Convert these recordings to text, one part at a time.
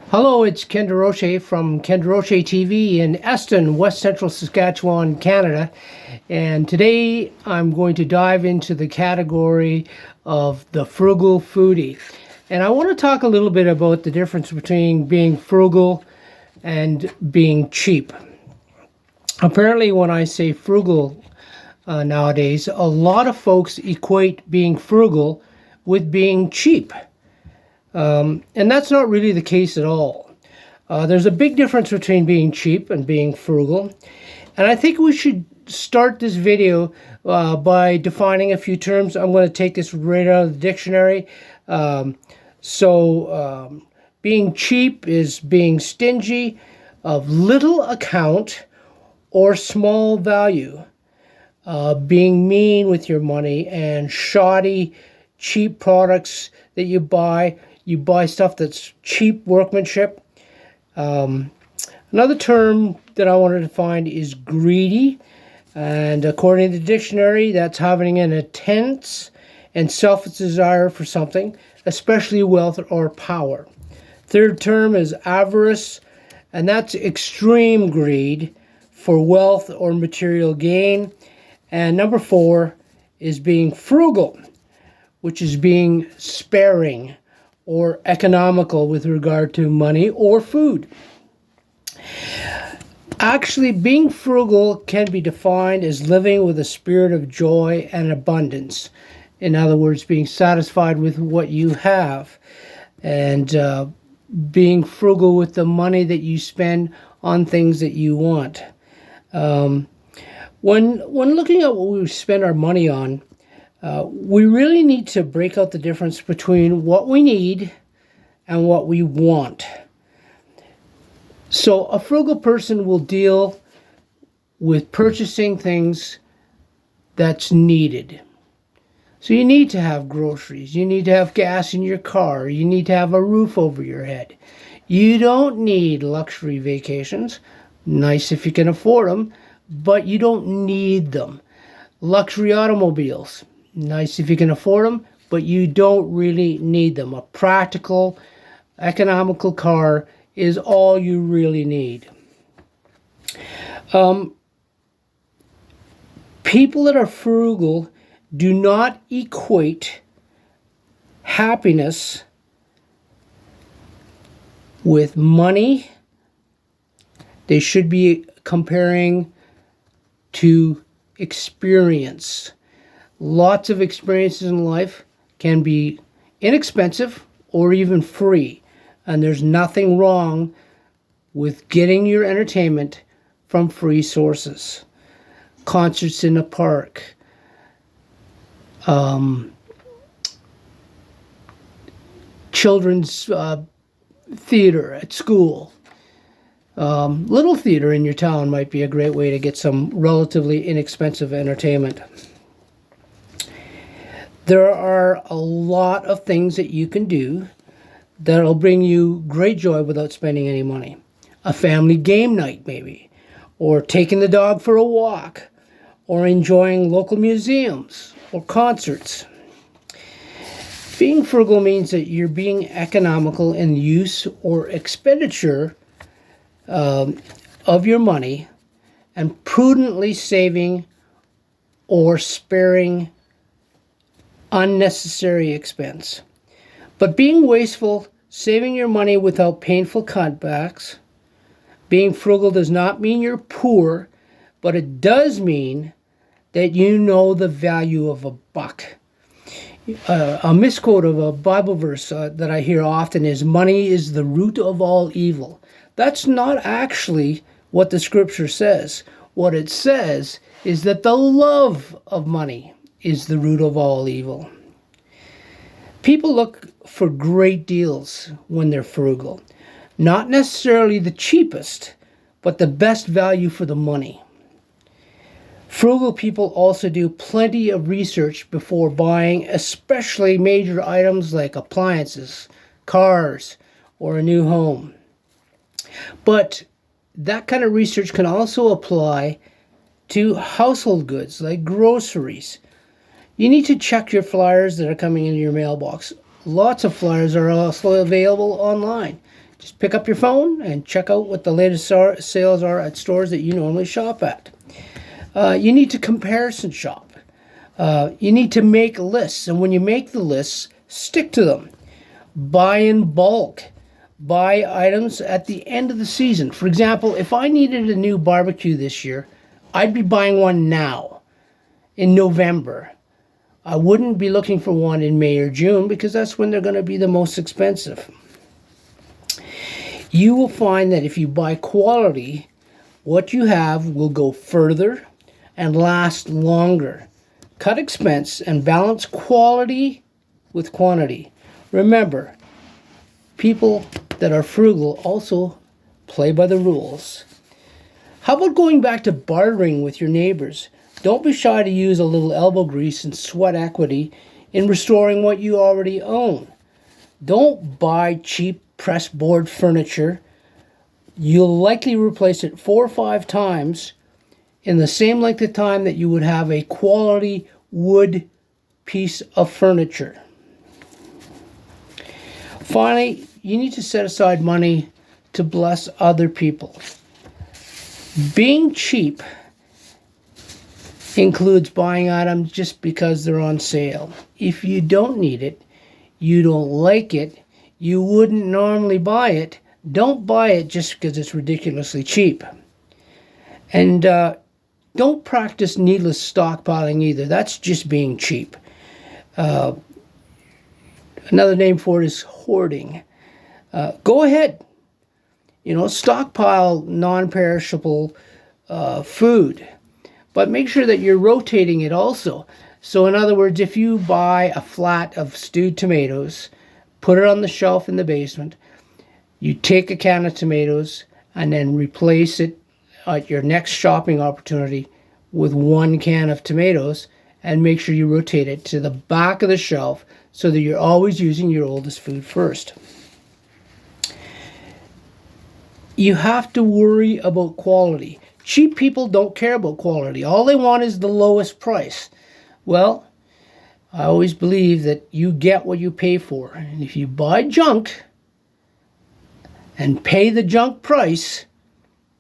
Hello, it's Ken DeRoche from Ken DeRoche TV in Eston, West Central Saskatchewan, Canada. And today I'm going to dive into the category of the frugal foodie. And I want to talk a little bit about the difference between being frugal and being cheap. Apparently, when I say frugal nowadays, a lot of folks equate being frugal with being cheap. And that's not really the case at all. There's a big difference between being cheap and being frugal. And I think we should start this video by defining a few terms. I'm going to take this right out of the dictionary. Being cheap is being stingy, of little account or small value. Being mean with your money and shoddy, cheap products that you buy. You buy stuff that's cheap workmanship. Another term that I wanted to find is greedy. And according to the dictionary, that's having an intense and selfish desire for something, especially wealth or power. Third term is avarice, and that's extreme greed for wealth or material gain. And number 4 is being frugal, which is being sparing or economical with regard to money or food. Actually, being frugal can be defined as living with a spirit of joy and abundance. In other words, being satisfied with what you have and being frugal with the money that you spend on things that you want. When looking at what we spend our money on, we really need to break out the difference between what we need and what we want. So a frugal person will deal with purchasing things that's needed. So you need to have groceries. You need to have gas in your car. You need to have a roof over your head. You don't need luxury vacations. Nice if you can afford them, but you don't need them. Luxury automobiles. Nice if you can afford them, but you don't really need them. A practical, economical car is all you really need. People that are frugal do not equate happiness with money. They should be comparing to experience. Lots of experiences in life can be inexpensive or even free. And there's nothing wrong with getting your entertainment from free sources. Concerts in a park. Children's theater at school. Little theater in your town might be a great way to get some relatively inexpensive entertainment. There are a lot of things that you can do that'll bring you great joy without spending any money. A family game night, maybe, or taking the dog for a walk, or enjoying local museums or concerts. Being frugal means that you're being economical in use or expenditure of your money and prudently saving or sparing unnecessary expense. But being wasteful, saving your money without painful cutbacks, being frugal does not mean you're poor, but it does mean that you know the value of a buck. A misquote of a Bible verse that I hear often is, money is the root of all evil. That's not actually what the scripture says. What it says is that the love of money is the root of all evil. People look for great deals when they're frugal. Not necessarily the cheapest, but the best value for the money. Frugal people also do plenty of research before buying, especially major items like appliances, cars, or a new home. But that kind of research can also apply to household goods like groceries. You need to check your flyers that are coming into your mailbox. Lots of flyers are also available online. Just pick up your phone and check out what the latest sales are at stores that you normally shop at. You need to comparison shop. You need to make lists, and when you make the lists, stick to them. Buy in bulk. Buy items at the end of the season. For example, if I needed a new barbecue this year, I'd be buying one now, in November. I wouldn't be looking for one in May or June because that's when they're going to be the most expensive. You will find that if you buy quality, what you have will go further and last longer. Cut expense and balance quality with quantity. Remember, people that are frugal also play by the rules. How about going back to bartering with your neighbors? Don't be shy to use a little elbow grease and sweat equity in restoring what you already own. Don't buy cheap press board furniture. You'll likely replace it 4 or 5 times in the same length of time that you would have a quality wood piece of furniture. Finally, you need to set aside money to bless other people. Being cheap includes buying items just because they're on sale. If you don't need it, you don't like it, you wouldn't normally buy it, don't buy it just because it's ridiculously cheap. And don't practice needless stockpiling either. That's just being cheap. Another name for it is hoarding. Go ahead. Stockpile non-perishable food. But make sure that you're rotating it also. So in other words, if you buy a flat of stewed tomatoes, put it on the shelf in the basement, you take a can of tomatoes and then replace it at your next shopping opportunity with 1 can of tomatoes, and make sure you rotate it to the back of the shelf so that you're always using your oldest food first. You have to worry about quality. Cheap people don't care about quality. All they want is the lowest price. Well, I always believe that you get what you pay for. And if you buy junk and pay the junk price,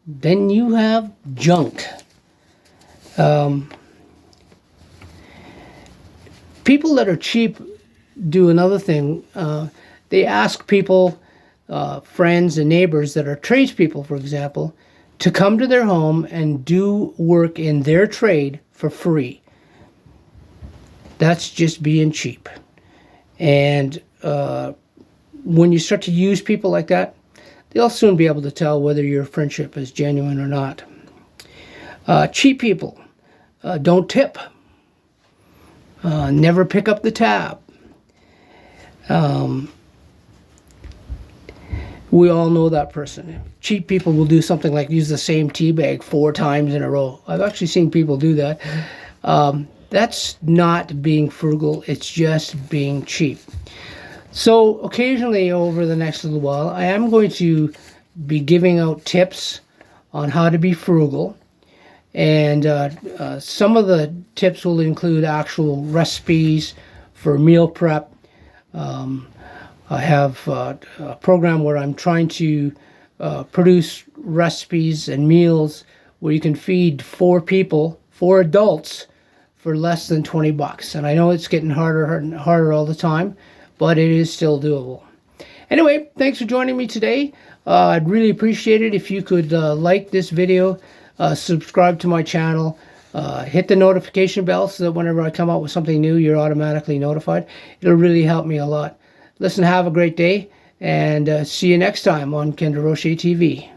then you have junk. People that are cheap do another thing. They ask people, friends and neighbors that are tradespeople, for example, to come to their home and do work in their trade for free. That's just being cheap. And when you start to use people like that, they'll soon be able to tell whether your friendship is genuine or not. Cheap people don't tip. Never pick up the tab. We all know that person. Cheap people will do something like use the same tea bag 4 times in a row. I've actually seen people do that. That's not being frugal. It's just being cheap. So occasionally over the next little while, I am going to be giving out tips on how to be frugal. And some of the tips will include actual recipes for meal prep. I have a program where I'm trying to produce recipes and meals where you can feed 4 people, 4 adults, for less than $20. And I know it's getting harder and harder all the time, but it is still doable. Anyway, thanks for joining me today. I'd really appreciate it if you could like this video, subscribe to my channel, hit the notification bell so that whenever I come out with something new, you're automatically notified. It'll really help me a lot. Listen, have a great day, and see you next time on Ken DeRoche TV.